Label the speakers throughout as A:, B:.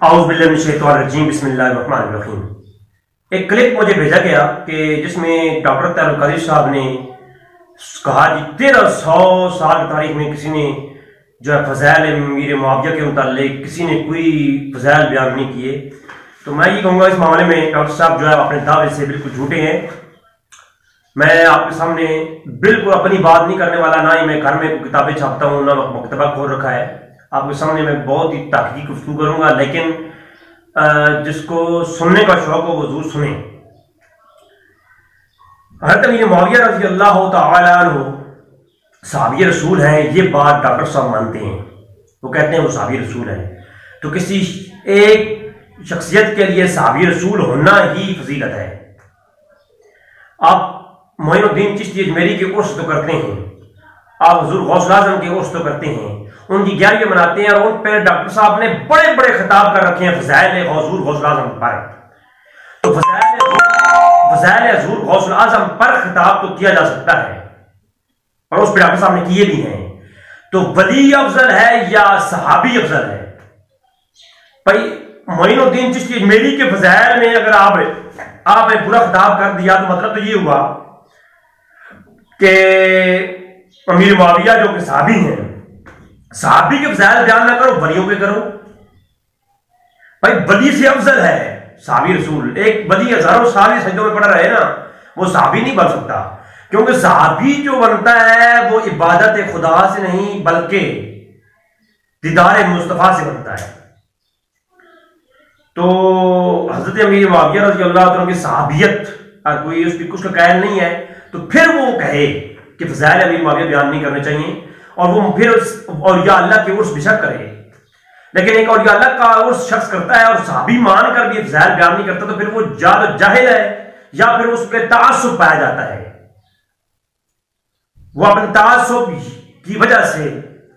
A: اعوذ باللہ من الشیطان الرجیم، بسم اللہ الرحمن الرحیم۔ ایک کلپ مجھے بھیجا گیا کہ جس میں ڈاکٹر طاہر القادری صاحب نے کہا کہ 1300 سال کی تاریخ میں کسی نے جو ہے فضائل امیر معاویہ کے متعلق کسی نے کوئی فضائل بیان نہیں کیے۔ تو میں یہ کہوں گا اس معاملے میں ڈاکٹر صاحب جو ہے اپنے دعوے سے بالکل جھوٹے ہیں۔ میں آپ کے سامنے بالکل اپنی بات نہیں کرنے والا، نہ ہی میں گھر میں کتابیں چھاپتا ہوں، نہ مکتبہ کھول رکھا ہے۔ آپ کے سامنے میں بہت ہی تحقیقی گفتگو کروں گا، لیکن جس کو سننے کا شوق ہو وہ ضرور سنیں۔ حضرت امیر معاویہ رضی اللہ تعالی عنہ صحابی رسول ہیں، یہ بات ڈاکٹر صاحب مانتے ہیں، وہ کہتے ہیں وہ صحابی رسول ہیں۔ تو کسی ایک شخصیت کے لیے صحابی رسول ہونا ہی فضیلت ہے۔ آپ معین الدین چشتی اجمیری کے عرس تو کرتے ہیں، آپ حضور غوث اعظم کے عرس تو کرتے ہیں، ان کی 11ویں مناتے ہیں، اور ان پہ ڈاکٹر صاحب نے بڑے بڑے خطاب کر رکھے ہیں فضائل حضور غوث اعظم پر۔ تو فضائل حضور غوث اعظم پر خطاب تو کیا جا سکتا ہے، اور اس پہ ڈاکٹر صاحب نے کیے بھی ہیں۔ تو ولی افضل ہے یا صحابی افضل ہے؟ بھائی معین الدین چشتی اجمیری کے فضائل میں اگر آپ نے پورا خطاب کر دیا تو مطلب تو یہ ہوا کہ امیر معاویہ جو کہ صحابی ہیں، صحابی کے فضائل بیان نہ کرو، ولیوں کے کرو۔ بھائی ولی سے افضل ہے صحابی رسول۔ ایک ولی ہزاروں سال سجدوں میں پڑا رہے نا، وہ صحابی نہیں بن سکتا، کیونکہ صحابی جو بنتا ہے وہ عبادت خدا سے نہیں بلکہ دیدار مصطفیٰ سے بنتا ہے۔ تو حضرت امیر معاویہ رضی اللہ عنہ کی صحابیت اور کوئی اس کی کچھ قائل نہیں ہے، تو پھر وہ کہے کہ فضائل امیر معاویہ بیان نہیں کرنے چاہیے، اور وہ پھر اولیاء اللہ کے عرس بشک کرے۔ لیکن ایک اولیاء اللہ کا عرس شخص کرتا ہے اور صحابی مان کر بھی فضائل بیان نہیں کرتا، تو پھر وہ جاہل ہے، یا پھر اس پہ تعصب پایا جاتا ہے، وہ اپنے تعصب کی وجہ سے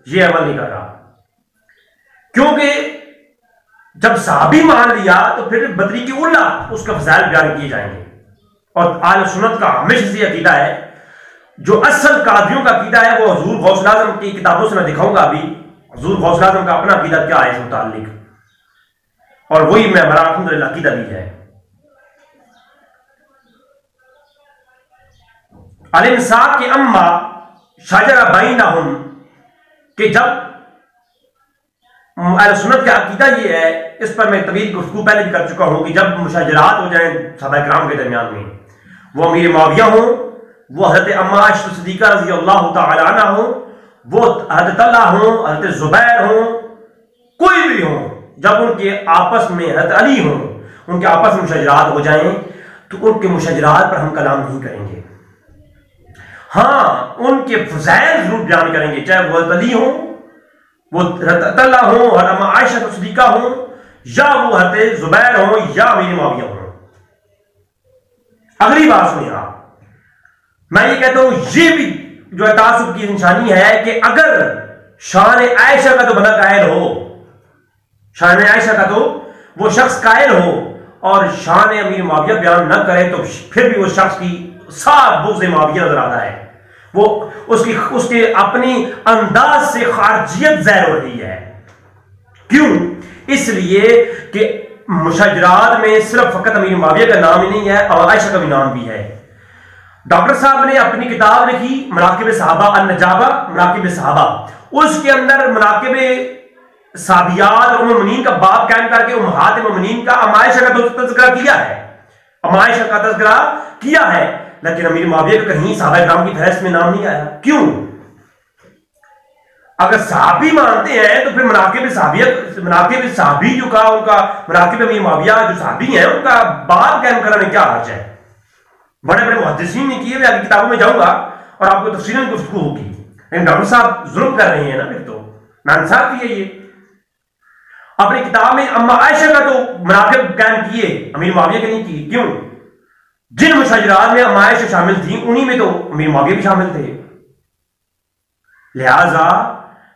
A: یہ عمل نہیں کر رہا۔ کیونکہ جب صحابی مان لیا تو پھر بدری کی اولا اس کا فضائل بیان کیے جائیں گے۔ اور اہل سنت کا ہمیشہ سے عقیدہ ہے، جو اصل قادریوں کا عقیدہ ہے وہ حضور غوث اعظم کی کتابوں سے میں دکھاؤں گا ابھی حضور غوث اعظم کا اپنا عقیدہ کیا ہے اس متعلق، اور وہی میں ہمارا الحمدللہ عقیدہ بھی ہے۔ الانصاف کے اما شجر بینہم، کہ جب اہل سنت کا عقیدہ یہ ہے، اس پر میں طویل گفتگو پہلے بھی کر چکا ہوں، کہ جب مشاجرات ہو جائیں صحابہ کرام کے درمیان میں، وہ امیر معاویہ ہوں، وہ حضرت اما عائشہ صدیقہ رضی اللہ تعالی عنہ ہوں، وہ حضرت طلحہ ہوں، حضرت زبیر ہوں، کوئی بھی ہوں، جب ان کے آپس میں حضرت علی ہوں، ان کے آپس میں مشاجرات ہو جائیں تو ان کے مشاجرات پر ہم کلام نہیں کریں گے۔ ہاں ان کے فضائل ضرور بیان کریں گے، چاہے وہ حضرت علی ہوں، وہ حضرت طلحہ ہوں، حضرت اما عائشہ صدیقہ ہوں، یا وہ حضرت زبیر ہوں، یا امیر معاویہ ہوں۔ اگلی بات سنیں آپ، میں یہ کہتا ہوں یہ بھی جو ہے تعصب کی نشانی ہے کہ اگر شان عائشہ کا تو بندہ قائل ہو، شان عائشہ کا تو وہ شخص قائل ہو، اور شان امیر معاویہ بیان نہ کرے، تو پھر بھی وہ شخص کی صاف بغض معاویہ نظر آتا ہے، وہ اس کے اپنی انداز سے خارجیت ظاہر ہو رہی ہے۔ کیوں؟ اس لیے کہ مشاجرات میں صرف فقط امیر معاویہ کا نام ہی نہیں ہے، اور عائشہ کا بھی نام بھی ہے۔ ڈاکٹر صاحب نے اپنی کتاب لکھی مناقب صحابہ النجابہ، مناقب صحابہ، اس کے اندر مناقب صحابیات اور مومنین کا باب قائم کر کے امہات مومنین کا ام عائشہ کا تذکرہ کیا ہے، ام عائشہ کا تذکرہ کیا ہے، لیکن امیر معاویہ کا کہیں صحابہ کرام کی فہرست میں نام نہیں آیا۔ کیوں؟ اگر صحابی مانتے ہیں تو پھر مناقب صحابی جو کا ان کا مناقب امیر معاویہ جو صحابی ہیں ان کا باب قائم کرنے میں کیا حرج ہے؟ بڑے بڑے محدثین نے کیے، میں آگے کتابوں میں جاؤں گا اور آپ کو تفصیلاً گفتگو ہوگی، لیکن ڈاکٹر صاحب ظلم کر رہے ہیں نا، پھر تو ناانصاف بھی ہے یہ۔ اپنی کتاب میں اما عائشہ کا تو مناقب قائم کیے، امیر معاویہ کے نہیں کیے۔ کیوں؟ جن مشاجرات میں اما عائشہ شامل تھیں انہی میں تو امیر معاویہ بھی شامل تھے۔ لہذا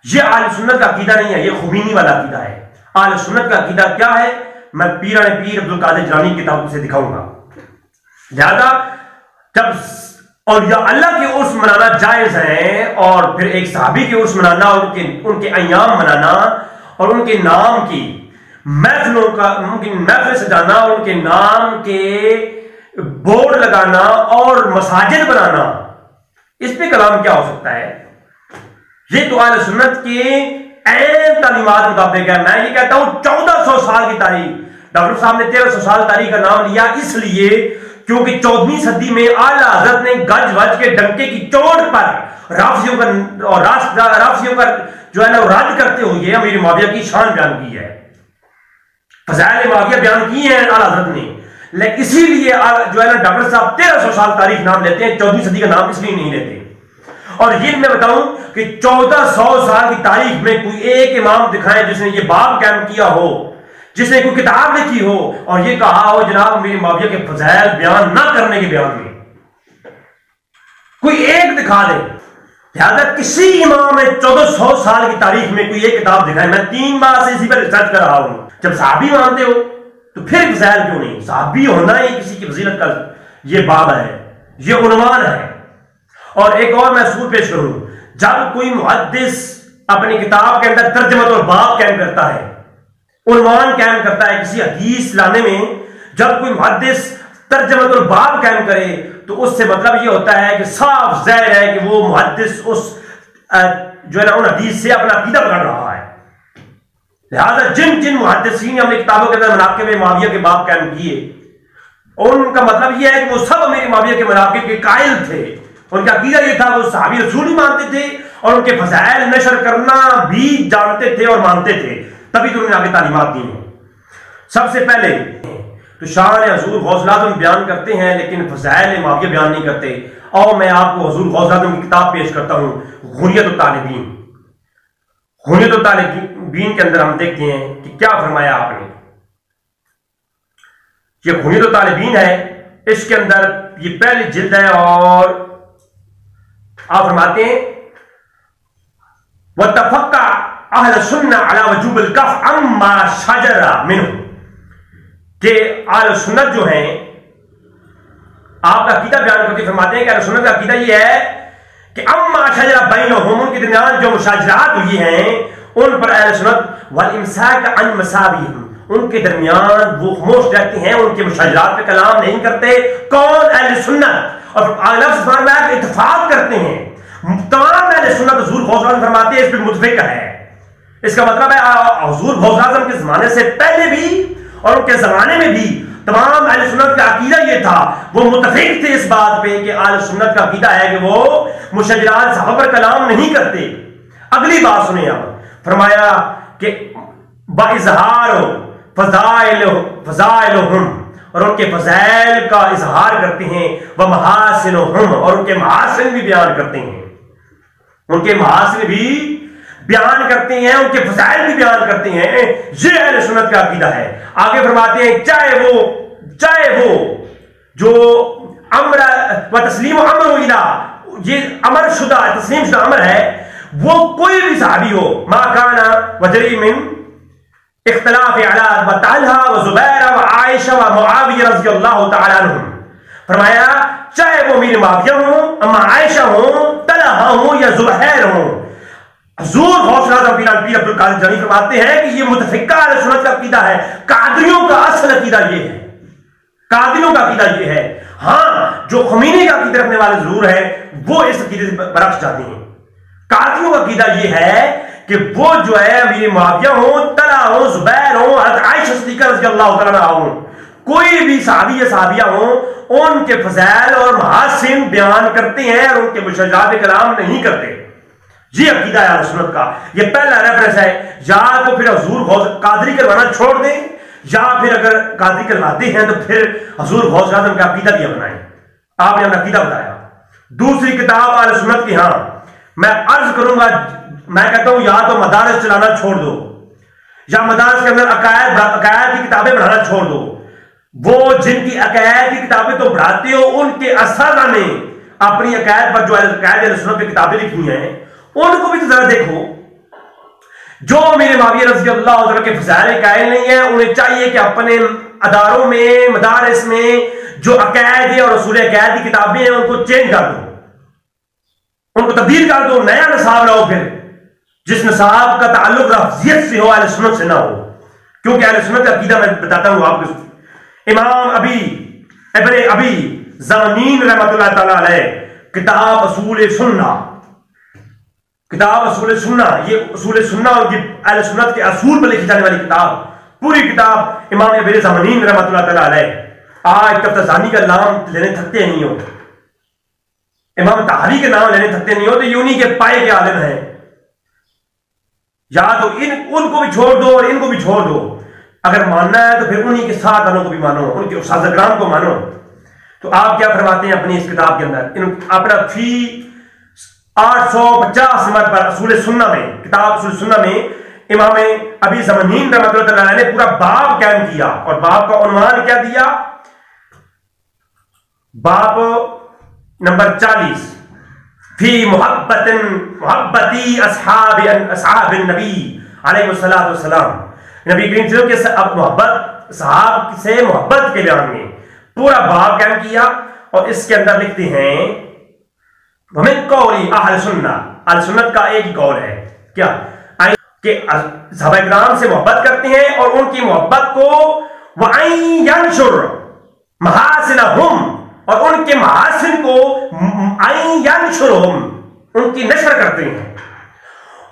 A: یہ اہل سنت کا عقیدہ نہیں ہے، یہ خمینی والا عقیدہ ہے۔ اہل سنت کا عقیدہ کیا ہے میں پیران پیر عبدالقادر جیلانی کی کتاب سے دکھاؤں گا۔ لہذا جب اولیاء اللہ کے عرس منانا جائز ہے، اور پھر ایک صحابی کے عرس منانا، ان کے ایام منانا اور ان کے نام کی محفلوں کا ممکن محفل سجانا، ان کے نام کے بورڈ لگانا اور مساجد بنانا، اس پہ کلام کیا ہو سکتا ہے؟ یہ تو اہل سنت کی عین تعلیمات مطابق ہے۔ میں یہ کہتا ہوں 1400 سال کی تاریخ، ڈاکٹر صاحب نے 1300 سال تاریخ کا نام لیا اس لیے کیونکہ 14ویں صدی میں اعلیٰ حضرت نے گج وج کے ڈنکے کی چوٹ پر رافضیوں کا جو ہے نا رد کرتے ہوئے امیر معاویہ کی شان بیان کی ہے، فضائل معاویہ بیان کی ہیں اعلیٰ حضرت نے، لیکن اسی لیے جو ہے نا ڈاکٹر صاحب 1300 سال تاریخ نام لیتے ہیں، 14ویں صدی کا نام اس لیے نہیں لیتے۔ اور یہ میں بتاؤں کہ 1400 سال کی تاریخ میں کوئی ایک امام دکھائیں جس نے یہ باب قائم کیا ہو، جس نے کوئی کتاب لکھی ہو اور یہ کہا ہو جناب میری معاویہ کے فضائل بیان نہ کرنے کے بیان میں، کوئی ایک دکھا دے۔ لہذا کسی امام میں 1400 سال کی تاریخ میں کوئی ایک کتاب دکھائے۔ میں 3 ماہ سے اسی پر ریسرچ کر رہا ہوں۔ جب صحابی مانتے ہو تو پھر فضائل کیوں نہیں؟ صحابی ہونا ہی کسی کی فضیلت کا یہ باب ہے، یہ عنوان ہے۔ اور ایک اور میں اصول پیش کروں، جب کوئی محدث اپنی کتاب کے اندر ترجمہ اور باب قائم کرتا ہے، عنوان قائم کرتا ہے کسی حدیث لانے میں، جب کوئی محدث ترجمہ اور باب قائم کرے تو اس سے مطلب یہ ہوتا ہے کہ صاف ظاہر ہے کہ وہ محدث اس جو ہے نا ان حدیث سے اپنا عقیدہ پکڑ رہا ہے۔ لہذا جن محدثین نے اپنی کتابوں کے اندر مناقب معاویہ کے باب قائم کیے، ان کا مطلب یہ ہے کہ وہ سب امیر معاویہ کے مناقب کے قائل تھے، ان کا عقیدہ یہ تھا، وہ صحابی رسول ہی مانتے تھے اور ان کے فضائل نشر کرنا بھی جانتے تھے اور مانتے تھے، تبھی تو انہوں نے آگے تعلیمات دی ہیں۔ سب سے پہلے تو شان حضور غوث اعظم بیان کرتے ہیں لیکن فضائل معاویہ بیان نہیں کرتے۔ اور میں آپ کو حضور غوث اعظم کی کتاب پیش کرتا ہوں، غنیت الطالبین۔ غنیت الطالبین کے اندر ہم دیکھتے ہیں کہ کیا فرمایا آپ نے۔ یہ غنیت الطالبین ہے، اس کے اندر یہ پہلی جلد ہے اور آپ فرماتے ہیں وَاتَّفَقَّ اہل سنہ علی وجوب الکف عما شجر منہ، کہ اہل سنت جو ہیں آپ کا عقیدہ بیان کرتے فرماتے ہیں کہ اہل سنت کا عقیدہ یہ ہے کہ اما شجر بینہم، ان کے درمیان جو مشاجرات ہوئی ہیں ان پر اہل سنت والامساک عن مساویہم، ان کے درمیان وہ خاموش رہتے ہیں، ان کے مشاجرات پہ کلام نہیں کرتے۔ کون؟ اہل سنت۔ اور لفظ فرمایا کہ اتفاق کرتے ہیں، تمام اہل سنت حضور غوث اعظم فرماتے ہیں اس پہ متفق ہے۔ اس کا مطلب ہے حضور غوث اعظم کے زمانے سے پہلے بھی اور ان کے زمانے میں بھی تمام اہل سنت کا عقیدہ یہ تھا، وہ متفق تھے اس بات پہ کہ اہل سنت کا عقیدہ ہے کہ وہ مشاجرات صحابہ پر کلام نہیں کرتے۔ اگلی بات سنیں آپ، فرمایا کہ باظہار فضائلہم، اور ان کے فضائل کا اظہار کرتے ہیں، ومحاسنہم، اور ان کے محاسن بھی بیان کرتے ہیں، ان کے محاسن بھی بیان کرتے ہیں، ان کے فضائل بھی بیان کرتے ہیں۔ یہ اہل سنت کا عقیدہ ہے۔ آگے فرماتے ہیں چاہے وہ جو امر و تسلیم امر الی، یہ امر شدہ تسلیم شدہ امر ہے، وہ کوئی بھی صحابی ہو، ما کان وجری من اختلاف علی و طلحہ و زبیر و عائشہ و معاویہ رضی اللہ تعالی عنہم، فرمایا چاہے وہ امیر معاویہ ہوں، اما عائشہ ہوں، طلحہ ہوں یا زبیر ہوں۔ حضور غوث اعظم پیر عبد القادر جیلانی فرماتے ہیں کہ یہ متفقہ اہل سنت کا عقیدہ ہے۔ قادریوں کا اصل عقیدہ یہ ہے، قادریوں کا عقیدہ یہ ہے۔ ہاں جو خمینی کا عقیدہ رکھنے والے ضرور ہیں وہ اس عقیدے سے برعکس جاتے ہیں۔ قادریوں کا عقیدہ یہ ہے کہ وہ جو ہے امیر معاویہ ہوں، طلحہ ہوں، زبیر ہوں، حضرت عائشہ صدیقہ رضی اللہ تعالیٰ عنہا ہوں، کوئی بھی صحابی یا صحابیہ ہوں، ان کے فضائل اور محاسن بیان کرتے ہیں اور ان کے مشاجرات کلام نہیں کرتے۔ یہ عقیدہ ہے اہل سنت کا۔ یہ پہلا ریفرنس ہے۔ یا تو پھر حضور غوث قادری کروانا چھوڑ دیں، یا پھر اگر قادری کرواتے ہیں تو پھر حضور غوث اعظم کا عقیدہ بھی اپنائیں۔ آپ نے اپنا عقیدہ بتایا۔ دوسری کتاب اہل سنت کی، ہاں میں عرض کروں گا، میں کہتا ہوں یا تو مدارس چلانا چھوڑ دو، یا مدارس کے اندر عقائد کی کتابیں پڑھانا چھوڑ دو۔ وہ جن کی عقائد کی کتابیں تو پڑھاتے ہو، ان کے اساتذہ نے اپنی عقائد پر جو عقائد اہل سنت پہ کتابیں لکھی ہیں ان کو بھی تو ذرا دیکھو۔ جو میرے معاویہ رضی اللہ عنہ کے فضائل قائل نہیں ہیں، انہیں چاہیے کہ اپنے اداروں میں، مدارس میں جو عقائد اور اصول عقائد کی کتابیں ہیں ان کو چینج کر دو، ان کو تبدیل کر دو، نیا نصاب لاؤ، پھر جس نصاب کا تعلق رفضیت سے ہو، اہل سنت سے نہ ہو۔ کیونکہ اہل سنت کا عقیدہ میں بتاتا ہوں آپ کو. امام ابن ابی زمانین رحمۃ اللہ تعالی علیہ کتاب اصول سنہ، کتاب اصول سنہ، یہ اصول سنہ اور یہ اہل سنت کے اصول پر لکھی جانے والی کتاب، پوری کتاب امام ابن زمانین رحمۃ اللہ تعالی علیہ. آج تفتزانی کا نام لینے تھکتے نہیں ہو، امام طحاوی کے نام لینے تھکتے نہیں ہو، تو یہ انہی کے پائے کے عالم ہیں. یا تو ان کو بھی چھوڑ دو اور ان کو بھی چھوڑ دو. اگر ماننا ہے تو پھر انہی کے ساتھ والوں کو بھی مانو، ان کے استاد کرام کو مانو. تو آپ کیا فرماتے ہیں اپنی اس کتاب کے اندر؟ اپنا فی 850 نمبر پر اصول سنہ میں، کتاب اصول سنہ میں امام ابی زمانین رحمۃ اللہ تعالی علیہ نے پورا باب قائم کیا، اور باب کا عنوان کیا دیا؟ باب نمبر 40 فی محبتی اصحاب النبی علیہ الصلوۃ والسلام. نبی کریم صلی اللہ علیہ وسلم کے محبت، صحاب سے محبت کے بیان میں پورا باب قائم کیا. اور اس کے اندر لکھتے ہیں ومن قول اہل سنہ، اہل سنت کا ایک ہی قول ہے کیا کہ صحابہ کرام سے محبت کرتے ہیں اور ان کی محبت کو وَأَن يَنشُرْ مَحَاسِنَهُمْ، اور ان کے محاسن کو أَن يَنشُرْهُمْ، ان کی نشر کرتے ہیں.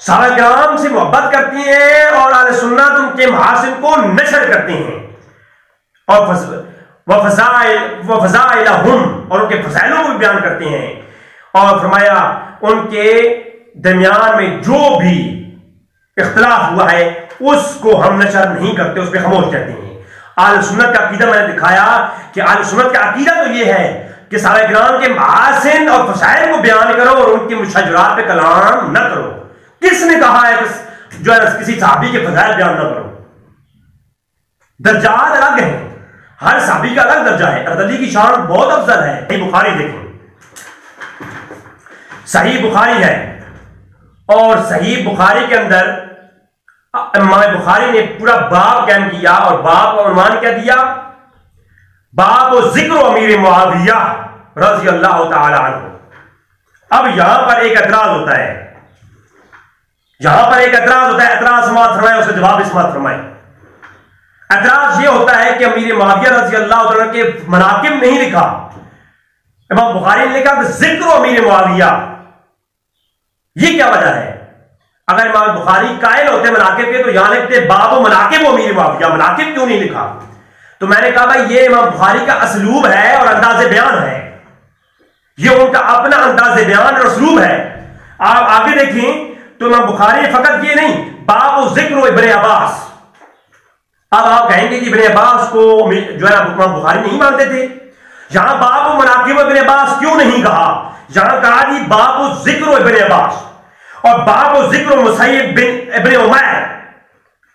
A: صحابہ کرام سے محبت کرتی ہیں اور اہل سنت ان کے محاسن کو نشر کرتے ہیں، اور وفضائلہم، اور ان کے فضائلوں کو بھی بیان کرتے ہیں. اور فرمایا ان کے درمیان میں جو بھی اختلاف ہوا ہے اس کو ہم نشر نہیں کرتے، اس پہ خاموش رہتے ہیں. اہل سنت کا عقیدہ میں نے دکھایا کہ اہل سنت کا عقیدہ تو یہ ہے کہ صحابہ کرام کے محاسن اور فضائل کو بیان کرو اور ان کے مشاجرات پہ کلام نہ کرو. کس نے کہا ہے کہ جو ہے کسی صحابی کے فضائل بیان نہ کرو؟ درجات الگ ہیں، ہر صحابی کا الگ درجہ ہے. حضرت علی کی شان بہت افضل ہے. صحیح بخاری دیکھیں، صحیح بخاری ہے، اور صحیح بخاری کے اندر امام بخاری نے پورا باب قائم کیا، اور باب کا عنوان کیا دیا؟ باب ذکر امیر معاویہ رضی اللہ تعالی عنہ. اب یہاں پر ایک اعتراض ہوتا ہے، اعتراض سماعت فرمائے، اس کا جواب سماعت فرمائے. اعتراض یہ ہوتا ہے کہ امیر معاویہ رضی اللہ تعالیٰ کے مناقب نہیں لکھا، امام بخاری نے لکھا کہ ذکر امیر معاویہ. یہ کیا وجہ ہے؟ اگر امام بخاری قائل ہوتے مناقب کے تو یہاں لکھتے باب و مناقب امیر معاویہ، مناقب کیوں نہیں لکھا؟ تو میں نے کہا بھائی یہ امام بخاری کا اسلوب ہے اور انداز بیان ہے، یہ ان کا اپنا انداز بیان اور اسلوب ہے. آپ آگے دیکھیں تو امام بخاری نے فقط یہ نہیں، باب و ذکر ابن عباس. اب آپ کہیں گے کہ ابن عباس کو جو ہے امام بخاری نہیں مانتے تھے، یہاں باب و مناقب ابن عباس کیوں نہیں کہا؟ یہاں کہا جی باب و ذکر ابن عباس، اور باب و ذکر مسیب بن ابن عمیر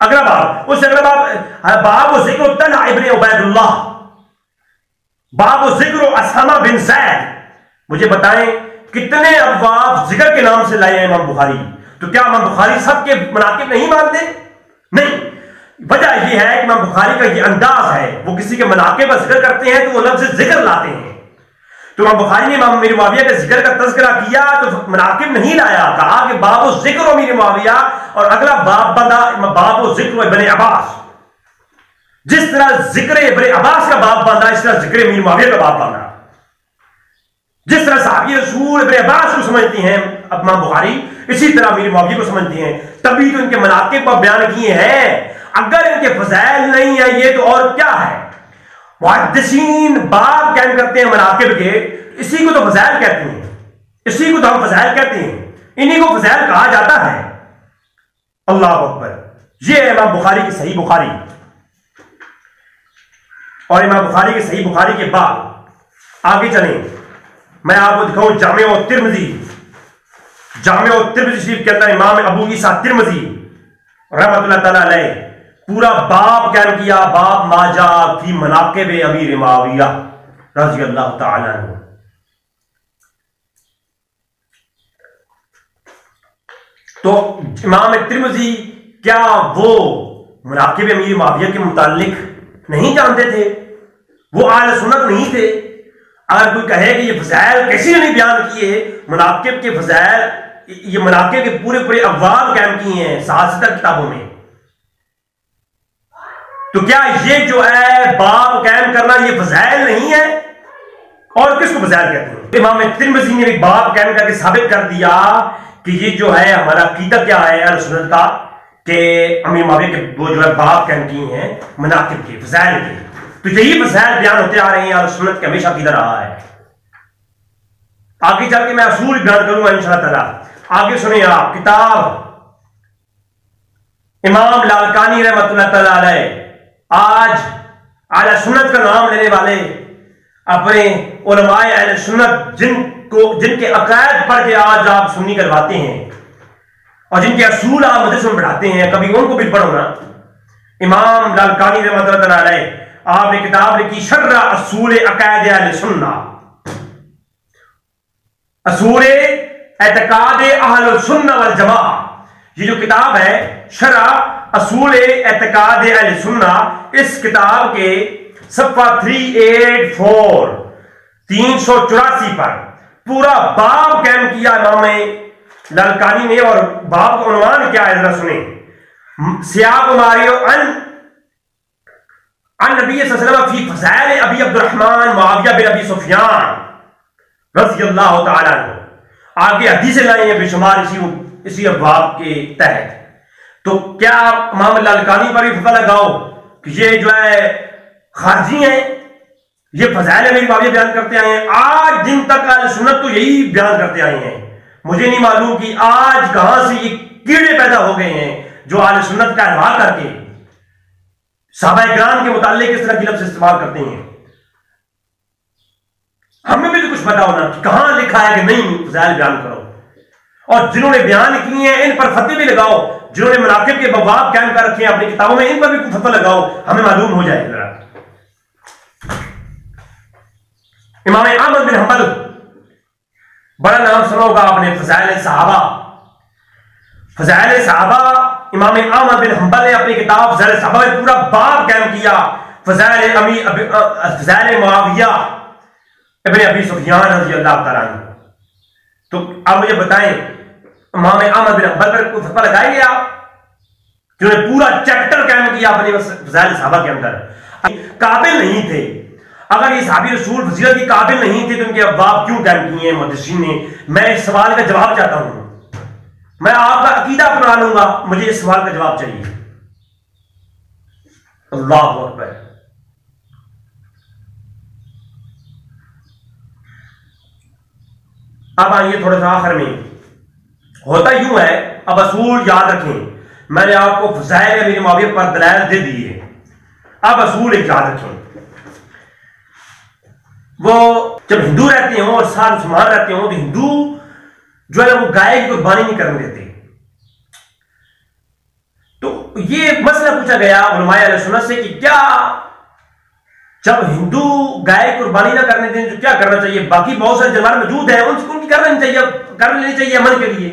A: اگلا باب، اس اگلا باب و ذکر طلحہ ابن عبید اللہ، باب و ذکر اسامہ بن زید. مجھے بتائیں کتنے ابواب ذکر کے نام سے لائے ہیں امام بخاری؟ تو کیا امام بخاری سب کے مناقب نہیں مانتے؟ نہیں. وجہ یہ ہے کہ امام بخاری کا یہ انداز ہے، وہ کسی کے مناقب کا ذکر کرتے ہیں تو وہ لفظ ذکر لاتے ہیں. تو امام بخاری نے امام امیر معاویہ کے ذکر کا تذکرہ کیا تو مناقب نہیں لایا، کہا کہ باب و ذکر امیر معاویہ، اور اگلا باب بندہ باب و ذکر ابن عباس. جس طرح ذکر ابن عباس کا باب باندھا اس طرح ذکر امیر معاویہ کا باب باندھا. جس طرح صحابی رسول ابن عباس کو سمجھتے ہیں امام بخاری، اسی طرح امیر معاویہ کو سمجھتے ہیں. تبھی تو ان کے مناقب پر بیان کیے ہیں. اگر ان کے فضائل نہیں ہیں یہ تو اور کیا ہے؟ محدثین باب قائم کرتے ہیں مناقب کے، اسی کو تو فضائل کہتے ہیں، اسی کو تو ہم فضائل کہتے ہیں، انہی کو فضائل کہا جاتا ہے. اللہ اکبر. یہ ہے امام بخاری کی صحیح بخاری. اور امام بخاری کے صحیح بخاری کے بعد آگے چلیں، میں آپ کو دکھاؤں جامع الترمذی. جامع الترمذی شریف کے اندر امام ابو عیسیٰ ترمذی رحمۃ اللہ تعالی علیہ پورا باب قائم کیا، باب ما جاء فی مناقب امیر معاویہ رضی اللہ تعالی عنہ. تو امام ترمذی کیا وہ مناقب امیر معاویہ کے متعلق نہیں جانتے تھے؟ وہ اہل سنت نہیں تھے؟ اگر کوئی کہے کہ یہ فضائل کسی نے نہیں بیان کیے، مناقب کے فضائل، یہ مناقب کے پورے ابواب قائم کیے ہیں 7 کتابوں میں، تو کیا یہ جو ہے باب قائم کرنا یہ فضائل نہیں ہے؟ اور کس کو فضائل کہتے ہیں؟ امام ترمذی نے ایک باب قائم کر کے ثابت کر دیا کہ یہ جو ہے ہمارا عقیدہ کیا ہے اہل سنت کا، کہ امیر معاویہ کے وہ جو ہے باب قائم کیے ہیں مناقب کے، فضائل کے، تو یہی فضائل بیان ہوتے آ رہے ہیں اہل سنت کے، ہمیشہ عقیدہ رہا ہے۔ آگے چل کے میں اصول بیان کروں گا انشاءاللہ تعالی۔ آگے سنیں آپ، کتاب امام لالکانی رحمۃ اللہ تعالی علیہ، آج اہل سنت کا نام لینے والے اپنے علماء اہل سنت جن کے عقائد پڑھ کے آج آپ سنی کرواتے ہیں اور جن کے اصول آپ مدرسوں میں پڑھاتے ہیں، کبھی ان کو بھی پڑھو نا۔ امام لالکانی رحمۃ اللہ تعالی علیہ، آپ نے کتاب لکھی شرح اصول عقائد اہل سنت، اصول اعتقاد اہل السنہ والجماعہ، یہ جو کتاب ہے شرح اصول اعتقاد اہل سنہ، اس کتاب کے صفحہ 384 384 پر پورا باب قائم کیا امام لالکانی نے، اور باب کا عنوان کیا ہے ذرا سنیں، سیاق ماریو ان نبی صلی اللہ علیہ وسلم فی فضائل ابی عبد الرحمن معاویہ بن ابی سفیان رضی اللہ تعالیٰ عنہ۔ آگے حدیثیں لائیں ہیں بے شمار اسی ابواب کے تحت۔ تو کیا امام لالکانی پر بھی فتویٰ لگاؤ کہ یہ جو ہے خارجی ہیں، یہ فضائل امیر معاویہ بیان کرتے آئے ہیں؟ آج دن تک اہل سنت تو یہی بیان کرتے آئے ہیں، مجھے نہیں معلوم کہ آج کہاں سے یہ کیڑے پیدا ہو گئے ہیں جو اہل سنت کا اروا کر کے صحابہ کرام کے متعلق اس طرح کی لفظ استعمال کرتے ہیں۔ ہمیں بھی تو کچھ پتا ہونا کہ کہاں لکھا ہے کہ نہیں فضائل بیان کرو، اور جنہوں نے بیان کیے ہیں ان پر فتوے بھی لگاؤ، جنہوں نے مناقب کے باب قائم کر رکھے ہیں اپنی کتابوں میں، ان پر بھی فتویٰ لگاؤ، ہمیں معلوم ہو جائے ذرا۔ امام احمد بن حنبل، بڑا نام سنا ہوگا آپ نے، فضائل صحابہ۔ فضائل صحابہ امام احمد بن حنبل نے اپنی کتاب فضائل صحابہ میں پورا باب قائم کیا، فضائل معاویہ ابن ابی سفیان رضی اللہ تعالیٰ عنہ۔ تو آپ مجھے بتائیں امام احمد بن حنبل پر کوئی فتویٰ لگائیں گے آپ، جنہوں نے پورا چیپٹر قائم کیا اپنے فضائل صحابہ کے اندر؟ قابل نہیں تھے، اگر یہ صحابی رسول فضیلت کی قابل نہیں تھے تو ان کے ابواب کیوں قائم کیے ہیں محدثین نے؟ میں اس سوال کا جواب چاہتا ہوں، میں آپ کا عقیدہ اپنا لوں گا، مجھے اس سوال کا جواب چاہیے۔ اللہ اکبر۔ اب آئیے تھوڑا سا آخر میں، ہوتا یوں ہے، اب اصول یاد رکھیں، میں نے آپ کو فضائل امیر معاویہ پر دلائل دے دیے، اب اصول ایک یاد رکھیں۔ وہ جب ہندو رہتے ہوں اور ساتھ مسلمان رہتے ہوں تو ہندو جو ہے وہ گائے کی قربانی نہیں کرنے دیتے۔ تو یہ مسئلہ پوچھا گیا علماء اہل سنت سے کہ کیا جب ہندو گائے قربانی نہ کرنے دیں تو کیا کرنا چاہیے؟ باقی بہت سارے جانور موجود ہیں، ان کی کر لینی چاہیے عمل کے لیے۔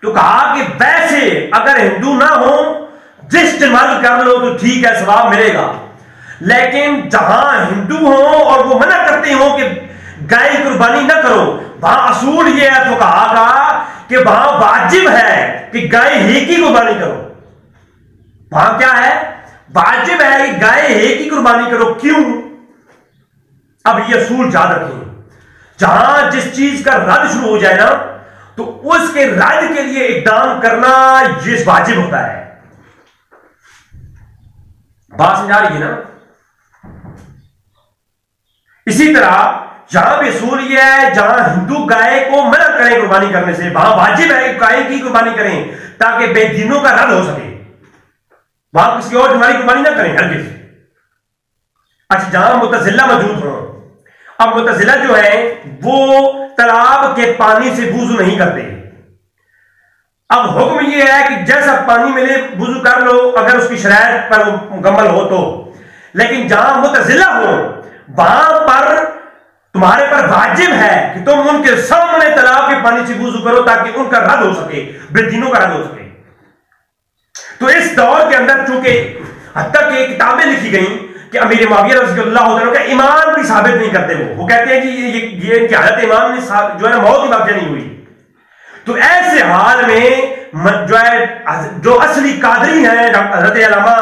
A: تو کہا کہ ویسے اگر ہندو نہ ہو جس جانور کر لو تو ٹھیک ہے، ثواب ملے گا، لیکن جہاں ہندو ہوں اور وہ منع کرتے ہوں کہ گائے کی قربانی نہ کرو، وہاں اصول یہ ہے تو کہا کہ وہاں واجب ہے کہ گائے ہی کی قربانی کرو۔ وہاں کیا ہے؟ واجب ہے کہ گائے ہی کی قربانی کرو۔ کیوں؟ اب یہ اصول یاد رکھیں، جہاں جس چیز کا رد شروع ہو جائے نا تو اس کے رد کے لیے اقدام کرنا یہ واجب ہوتا ہے۔ بات سمجھا رہی ہے نا؟ اسی طرح یہاں بھی اصول یہ ہے، جہاں ہندو گائے کو منع کریں قربانی کرنے سے، وہاں واجب ہے کہ گائے کی قربانی کریں تاکہ بے دینوں کا رد ہو سکے، وہاں کسی اور جانور کی قربانی نہ کریں ہرگز۔ اچھا، جہاں معتزلہ موجود ہوں، اب معتزلہ جو ہے وہ تالاب کے پانی سے وضو نہیں کرتے۔ اب حکم یہ ہے کہ جیسا پانی ملے وضو کر لو اگر اس کی شرائط پر مکمل ہو تو، لیکن جہاں معتزلہ ہو وہاں پر تمہارے پر واجب ہے کہ تم ان کے سامنے تالاب کے پانی سے وضو کرو تاکہ ان کا رد ہو سکے، بے دینوں کا رد ہو سکے۔ تو اس دور کے اندر چونکہ حتیٰ کہ کتابیں لکھی گئیں کہ امیر معاویہ رضی اللہ عنہ کا ایمان بھی ثابت نہیں کرتے، وہ کہتے ہیں کہ یہ ان کی حالت ایمان میں جو ہے نا موت کی واقعہ نہیں ہوئی۔ تو ایسے حال میں جو اصلی قادری ہیں حضرت علامہ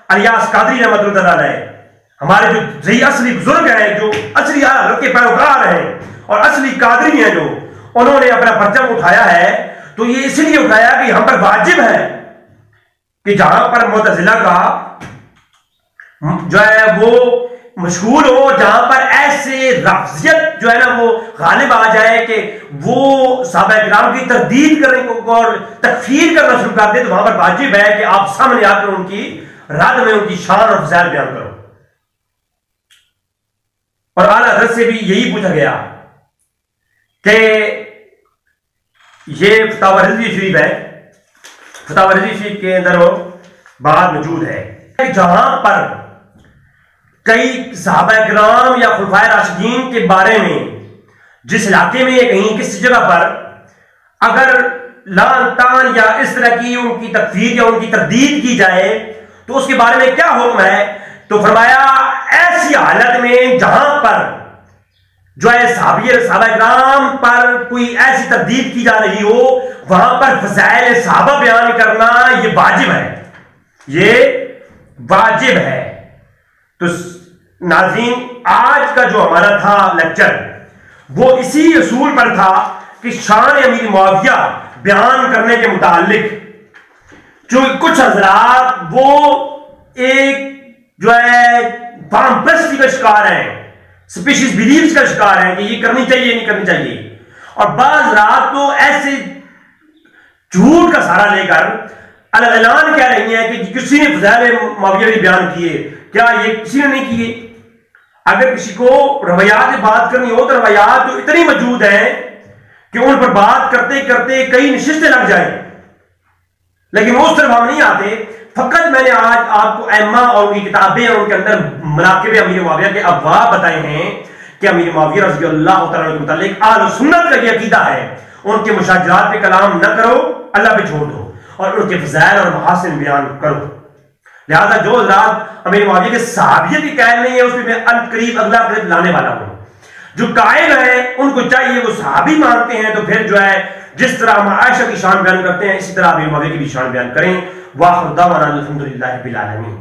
A: الیاس قادری رحمۃ اللہ علیہ، ہمارے جو صحیح اصلی بزرگ ہیں، جو اصلی حضرت کے پیروکار ہیں اور اصلی قادری ہیں، جو انہوں نے اپنا پرچم اٹھایا ہے تو یہ اس لیے اٹھایا کہ ہم پر واجب ہے کہ جہاں پر معتزلہ کا جو ہے وہ مشغول ہو، جہاں پر ایسے رفضیت جو ہے نا وہ غالب آ جائے کہ وہ صحابہ کرام کی تردید کرنے کو اور تکفیر کرنا شروع کر دے، تو وہاں پر واجب ہے کہ آپ سامنے آ کر ان کی رد میں ان کی شان اور فضائل بیان کرو۔ اور اعلیٰ حضرت سے بھی یہی پوچھا گیا کہ یہ فتاوی رضوی شریف ہے، فتاوی رضوی شریف کے اندر وہ بات موجود ہے جہاں پر کئی صحابہ کرام یا خلفائے راشدین کے بارے میں جس علاقے میں کہیں کسی جگہ پر اگر لعن طعن یا اس طرح کی ان کی تکفیر یا ان کی تردید کی جائے تو اس کے بارے میں کیا حکم ہے؟ تو فرمایا ایسی حالت میں جہاں پر جو ہے صحابہ کرام پر کوئی ایسی تردید کی جا رہی ہو، وہاں پر فضائل صحابہ بیان کرنا یہ واجب ہے، یہ واجب ہے۔ تو ناظرین، آج کا جو ہمارا تھا لیکچر وہ اسی اصول پر تھا کہ شان امیر معاویہ بیان کرنے کے متعلق جو کچھ حضرات وہ ایک جو ہے فارم پرستی کا شکار ہیں، سپیشیز بیلیفز کا شکار ہیں کہ یہ کرنی چاہیے نہیں کرنی چاہیے، اور بعض رات تو ایسے جھوٹ کا سہارا لے کر اعلان کہہ رہی ہیں کہ کسی نے فضائل معاویہ بھی بیان کیے، کیا یہ کسی نے نہیں کیے؟ اگر کسی کو روایات سے بات کرنی ہو تو روایات تو اتنی موجود ہیں کہ ان پر بات کرتے کرتے کئی نشستیں لگ جائیں، لیکن وہ اس طرف ہم نہیں آتے۔ فقط میں نے آج آپ کو ائمہ اور ان کی کتابیں اور ان کے اندر مناقب امیر معاویہ کے ابواب بتائے ہیں کہ امیر معاویہ رضی اللہ تعالیٰ کے متعلق اہل سنت کا یہ عقیدہ ہے، ان کے مشاجرات پہ کلام نہ کرو، اللہ پہ چھوڑ دو، اور ان کے فضائل اور محاسن بیان کرو۔ لہذا جو حضرات امیر معاویہ کے صحابیت کی قائل نہیں ہے، اس پہ میں عنقریب اگلا کلپ لانے والا ہوں۔ جو قائل ہیں ان کو چاہیے وہ صحابی مانتے ہیں تو پھر جو ہے جس طرح ہم عائشہ کی شان بیان کرتے ہیں اسی طرح امیر معاویہ کی بھی شان بیان کریں۔ واخر دعوانا الحمدللہ رب العالمین۔